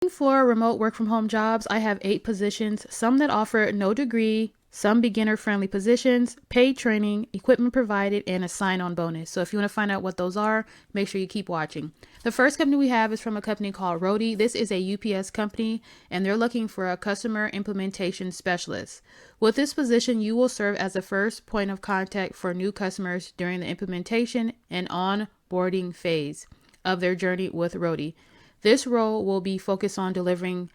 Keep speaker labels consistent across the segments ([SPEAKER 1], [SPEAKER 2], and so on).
[SPEAKER 1] For remote work from home jobs, I have 8 positions, some that offer no degree, some beginner friendly positions, paid training, equipment provided, and a sign on bonus. So if you want to find out what those are, make sure you keep watching. The first company we have is from a company called Rody. This is a UPS company, and they're looking for a customer implementation specialist. With this position, you will serve as the first point of contact for new customers during the implementation and onboarding phase of their journey with Rody. This role will be focused on delivering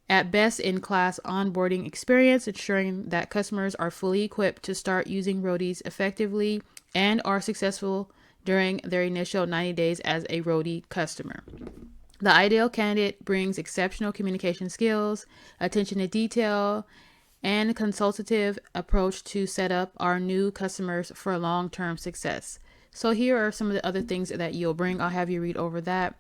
[SPEAKER 1] at best in class onboarding experience, ensuring that customers are fully equipped to start using Roadies effectively and are successful during their initial 90 days as a Roadie customer. The ideal candidate brings exceptional communication skills, attention to detail, and consultative approach to set up our new customers for long-term success. So here are some of the other things that you'll bring. I'll have you read over that.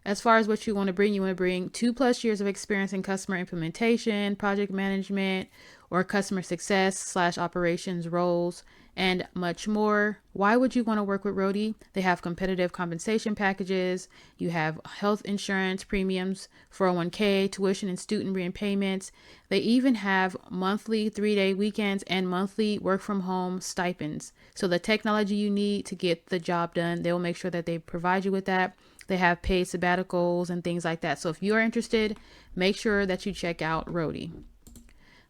[SPEAKER 1] As far as what you want to bring 2+ years of experience in customer implementation, project management, or customer success / operations roles, and much more. Why would you want to work with Rody? They have competitive compensation packages. You have health insurance premiums, 401k, tuition and student repayments. They even have monthly 3-day weekends and monthly work from home stipends. So the technology you need to get the job done, they'll make sure that they provide you with that. They have paid sabbaticals and things like that. So if you're interested, make sure that you check out Rody.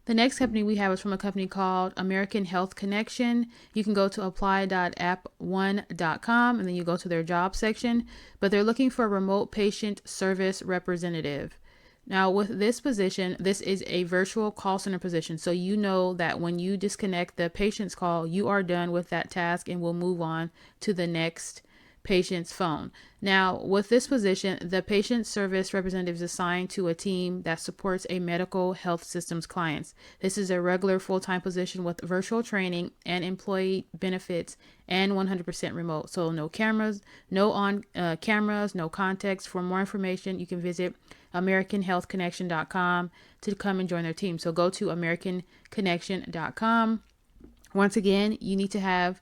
[SPEAKER 1] The next company we have is from a company called American Health Connection. You can go to apply.app1.com and then you go to their job section, but they're looking for a remote patient service representative. Now, with this position, this is a virtual call center position. So you know that when you disconnect the patient's call, you are done with that task and will move on to the next patient's phone. Now, with this position, the patient service representative is assigned to a team that supports a medical health systems clients. This is a regular full-time position with virtual training and employee benefits and 100% remote. So no cameras, no on cameras, no context. For more information, you can visit AmericanHealthConnection.com to come and join their team. So go to AmericanConnection.com. Once again, you need to have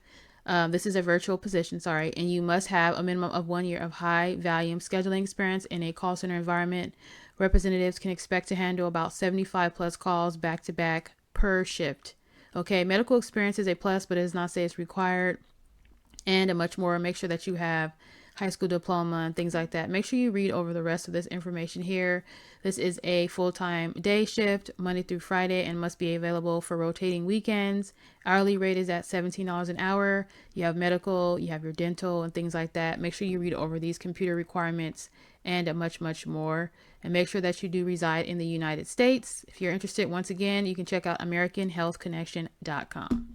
[SPEAKER 1] this is a virtual position, and you must have a minimum of 1 year of high volume scheduling experience in a call center environment. Representatives can expect to handle about 75 plus calls back to back per shift. Okay, medical experience is a plus, but it does not say it's required, and much more. Make sure that you have high school diploma and things like that. Make sure you read over the rest of this information here. This is a full-time day shift, Monday through Friday, and must be available for rotating weekends. Hourly rate is at $17 an hour. You have medical, you have your dental and things like that. Make sure you read over these computer requirements and much, much more. And make sure that you do reside in the United States. If you're interested, once again, you can check out AmericanHealthConnection.com.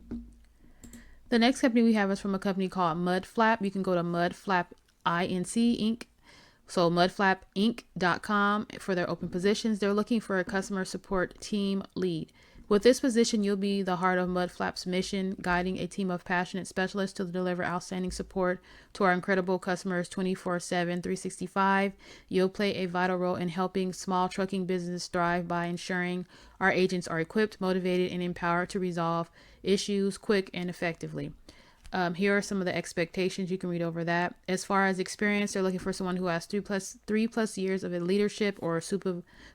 [SPEAKER 1] The next company we have is from a company called Mudflap. You can go to Mudflap Inc. So mudflapinc.com for their open positions. They're looking for a customer support team lead. With this position, you'll be the heart of Mudflap's mission, guiding a team of passionate specialists to deliver outstanding support to our incredible customers 24/7, 365. You'll play a vital role in helping small trucking business thrive by ensuring our agents are equipped, motivated, and empowered to resolve issues quick and effectively. Here are some of the expectations. You can read over that. As far as experience, they're looking for someone who has 3+ years of a leadership or a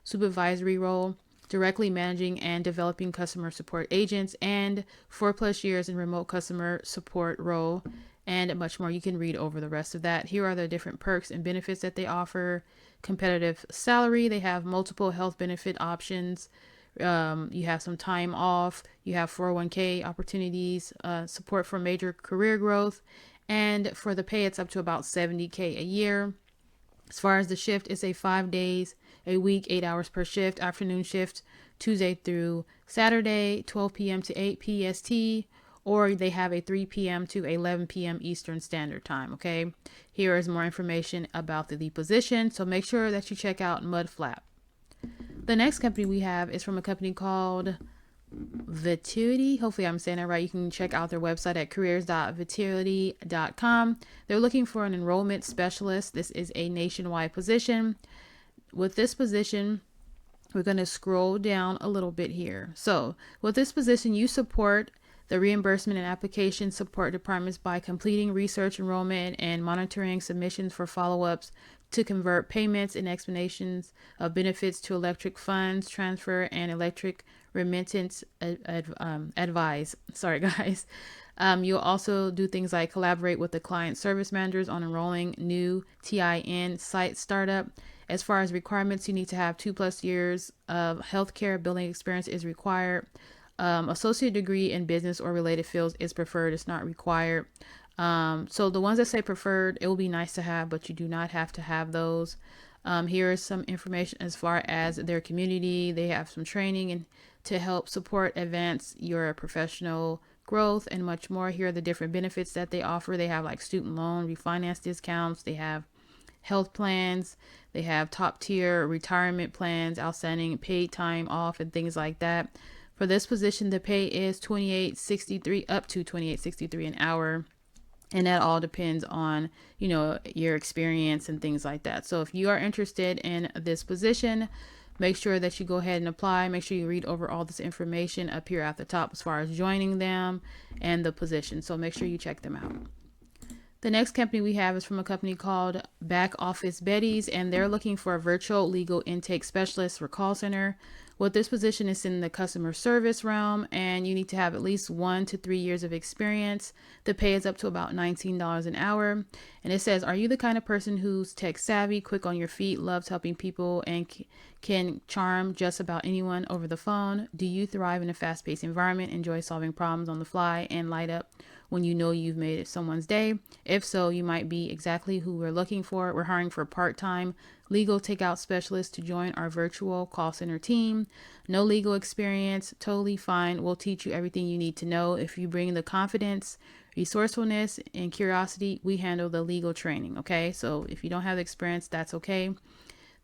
[SPEAKER 1] supervisory role, directly managing and developing customer support agents, and 4+ years in remote customer support role, and much more. You can read over the rest of that. Here are the different perks and benefits that they offer. Competitive salary. They have multiple health benefit options. You have some time off, you have 401k opportunities, support for major career growth, and for the pay, it's up to about $70K a year. As far as the shift, it's a 5 days a week, 8 hours per shift, afternoon shift, Tuesday through Saturday, 12 p.m. to 8 PST, or they have a 3 p.m. to 11 p.m. Eastern Standard Time. Okay, here is more information about the position, so make sure that you check out Mudflap. The next company we have is from a company called vidiq. Hopefully I'm saying that right. You can check out their website at careers.vidiq.com. They're looking for an enrollment specialist. This is a nationwide position. With this position, we're going to scroll down a little bit here. So with this position, you support the reimbursement and application support departments by completing research enrollment and monitoring submissions for follow-ups to convert payments and explanations of benefits to electric funds transfer and electric remittance advise. Sorry, guys. You'll also do things like collaborate with the client service managers on enrolling new TIN site startup. As far as requirements, you need to have 2+ years of healthcare billing experience is required. Associate degree in business or related fields is preferred. It's not required. So the ones that say preferred, it will be nice to have, but you do not have to have those. Here is some information as far as their community. They have some training and to help support, advance your professional growth and much more. Here are the different benefits that they offer. They have like student loan refinance discounts. They have health plans. They have top tier retirement plans, outstanding paid time off and things like that. For this position, the pay is $28.63 up to $28.63 an hour. And that all depends on, your experience and things like that. So if you are interested in this position, make sure that you go ahead and apply. Make sure you read over all this information up here at the top as far as joining them and the position. So make sure you check them out. The next company we have is from a company called Back Office Betties, and they're looking for a virtual legal intake specialist for call center. What this position is in the customer service realm, and you need to have at least 1 to 3 years of experience. The pay is up to about $19 an hour. And it says, are you the kind of person who's tech savvy, quick on your feet, loves helping people, and can charm just about anyone over the phone? Do you thrive in a fast-paced environment, enjoy solving problems on the fly, and light up when you know you've made it someone's day? If so, you might be exactly who we're looking for. We're hiring for a part-time legal takeout specialist to join our virtual call center team. No legal experience, totally fine. We'll teach you everything you need to know. If you bring the confidence, resourcefulness, and curiosity, we handle the legal training. Okay, so if you don't have the experience, that's okay.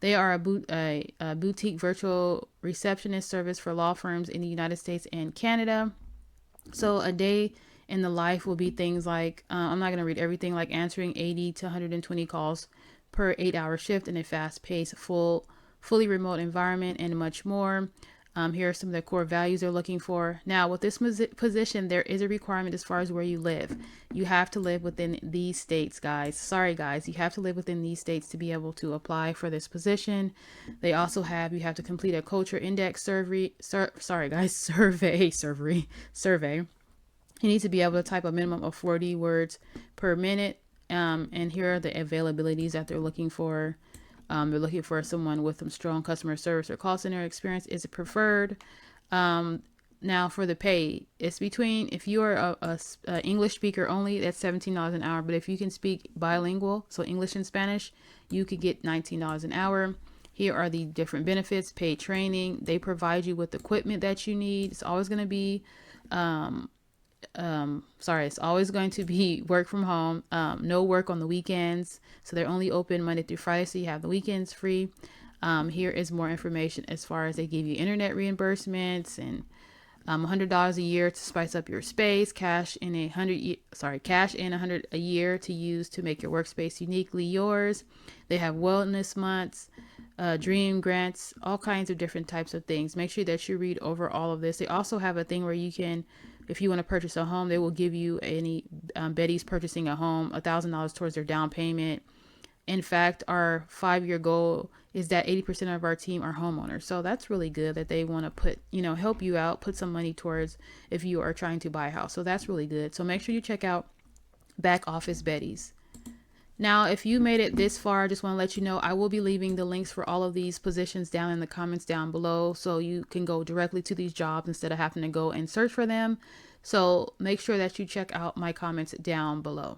[SPEAKER 1] They are a boutique virtual receptionist service for law firms in the United States and Canada. So a day in the life will be things like, I'm not going to read everything, like answering 80 to 120 calls per 8-hour shift in a fast-paced, fully remote environment, and much more. Here are some of the core values they're looking for. Now, with this position, there is a requirement as far as where you live. You have to live within these states, guys. Sorry, guys. You have to live within these states to be able to apply for this position. They also you have to complete a culture index survey. Survey. You need to be able to type a minimum of 40 words per minute. And here are the availabilities that they're looking for. They're looking for someone with some strong customer service or call center experience is preferred. Now for the pay, it's between, if you are a English speaker only, that's $17 an hour. But if you can speak bilingual, so English and Spanish, you could get $19 an hour. Here are the different benefits, paid training. They provide you with equipment that you need. It's always going to be, it's always going to be work from home. No work on the weekends. So they're only open Monday through Friday. So you have the weekends free. Here is more information as far as they give you internet reimbursements and $100 a year to spice up your space, cash in $100 a year to use to make your workspace uniquely yours. They have wellness months, dream grants, all kinds of different types of things. Make sure that you read over all of this. They also have a thing where you can, if you want to purchase a home, they will give you Betty's purchasing a home, $1,000 towards their down payment. In fact, our 5-year goal is that 80% of our team are homeowners. So that's really good that they want to help you out, put some money towards if you are trying to buy a house. So that's really good. So make sure you check out Back Office Betties. Now, if you made it this far, I just want to let you know I will be leaving the links for all of these positions down in the comments down below, so you can go directly to these jobs instead of having to go and search for them. So make sure that you check out my comments down below.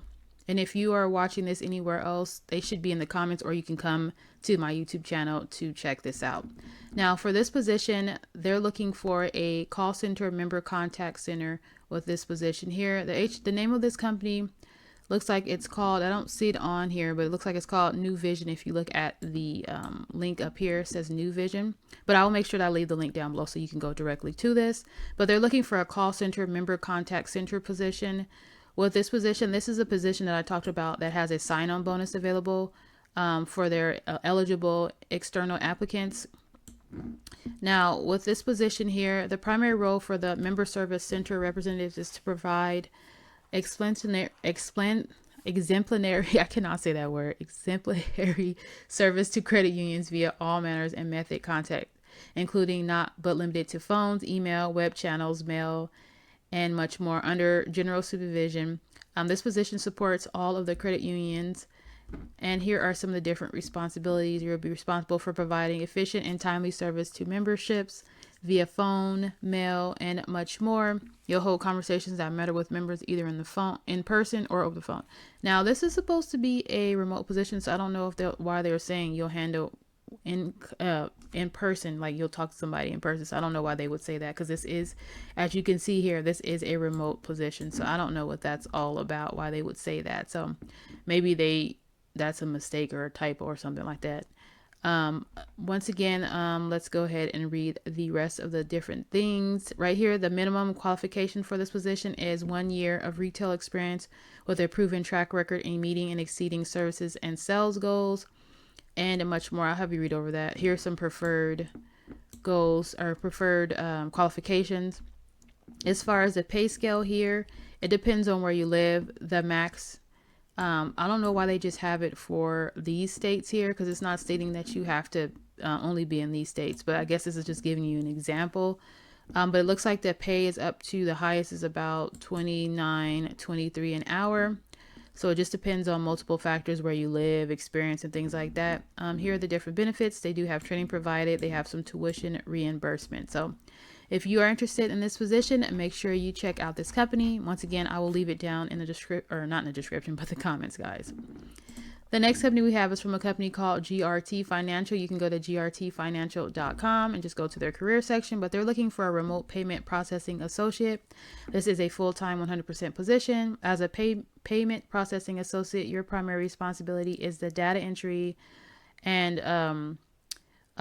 [SPEAKER 1] And if you are watching this anywhere else, they should be in the comments, or you can come to my YouTube channel to check this out. Now, for this position, they're looking for a call center member contact center with this position here. The name of this company looks like it's called, I don't see it on here, but it looks like it's called New Vision. If you look at the link up here, it says New Vision. But I will make sure that I leave the link down below so you can go directly to this. But they're looking for a call center member contact center position. With this position, this is a position that I talked about that has a sign-on bonus available for their eligible external applicants. Now, with this position here, the primary role for the member service center representatives is to provide explanatory exemplary, I cannot say that word, exemplary service to credit unions via all manners and method contact, including not but limited to phones, email, web channels, mail, and much more under general supervision. This position supports all of the credit unions. And here are some of the different responsibilities. You'll be responsible for providing efficient and timely service to memberships via phone, mail, and much more. You'll hold conversations that matter with members either in person or over the phone. Now, this is supposed to be a remote position, so I don't know if why they're saying you'll handle in person, like you'll talk to somebody in person. So I don't know why they would say that, because this is, as you can see here, this is a remote position. So I don't know what that's all about, why they would say that. So maybe that's a mistake or a typo or something like that. Once again, let's go ahead and read the rest of the different things. Right here, the minimum qualification for this position is 1 year of retail experience with a proven track record in meeting and exceeding services and sales goals, and much more. I'll have you read over that. Here are some preferred goals or preferred qualifications. As far as the pay scale here, it depends on where you live. The max, I don't know why they just have it for these states here, because it's not stating that you have to only be in these states, but I guess this is just giving you an example. But it looks like the pay is up to, the highest is about $29.23 an hour. So it just depends on multiple factors, where you live, experience, and things like that. Here are the different benefits. They do have training provided. They have some tuition reimbursement. So if you are interested in this position, make sure you check out this company. Once again, I will leave it down in the description, or not in the description, but the comments, guys. The next company we have is from a company called GRT Financial. You can go to grtfinancial.com and just go to their career section, but they're looking for a remote payment processing associate. This is a full-time 100% position. As a payment processing associate, your primary responsibility is the data entry and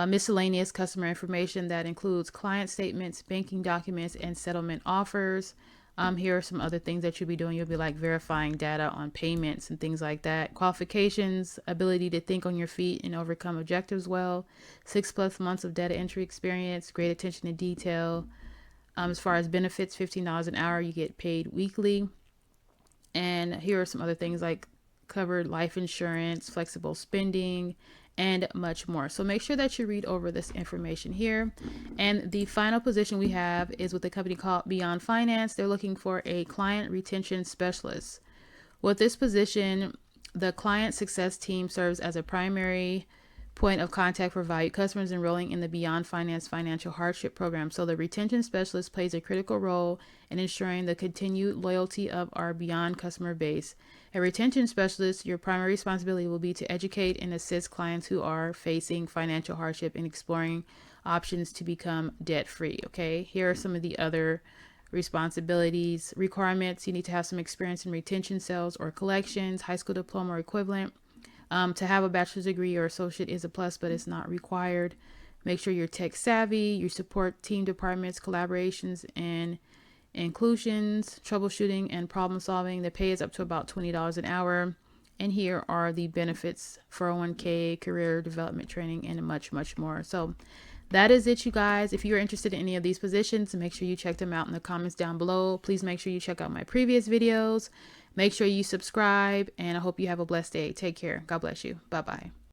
[SPEAKER 1] miscellaneous customer information that includes client statements, banking documents, and settlement offers. Here are some other things that you'll be doing. You'll be like verifying data on payments and things like that. Qualifications: ability to think on your feet and overcome objectives well. 6+ months of data entry experience. Great attention to detail. As far as benefits, $15 an hour. You get paid weekly. And here are some other things like covered life insurance, flexible spending, and much more. So make sure that you read over this information here. And the final position we have is with a company called Beyond Finance. They're looking for a client retention specialist. With this position, the client success team serves as a primary point of contact for valued customers enrolling in the Beyond Finance financial hardship program. So the retention specialist plays a critical role in ensuring the continued loyalty of our Beyond customer base. A retention specialist, your primary responsibility will be to educate and assist clients who are facing financial hardship and exploring options to become debt-free. Okay, here are some of the other responsibilities. Requirements: you need to have some experience in retention sales or collections, high school diploma or equivalent. To have a bachelor's degree or associate is a plus, but it's not required. Make sure you're tech savvy. You support team departments, collaborations, and inclusions, troubleshooting, and problem solving. The pay is up to about $20 an hour. And here are the benefits: 401k, career development training, and much, much more. So that is it, you guys. If you're interested in any of these positions, make sure you check them out in the comments down below. Please make sure you check out my previous videos. Make sure you subscribe, and I hope you have a blessed day. Take care. God bless you. Bye-bye.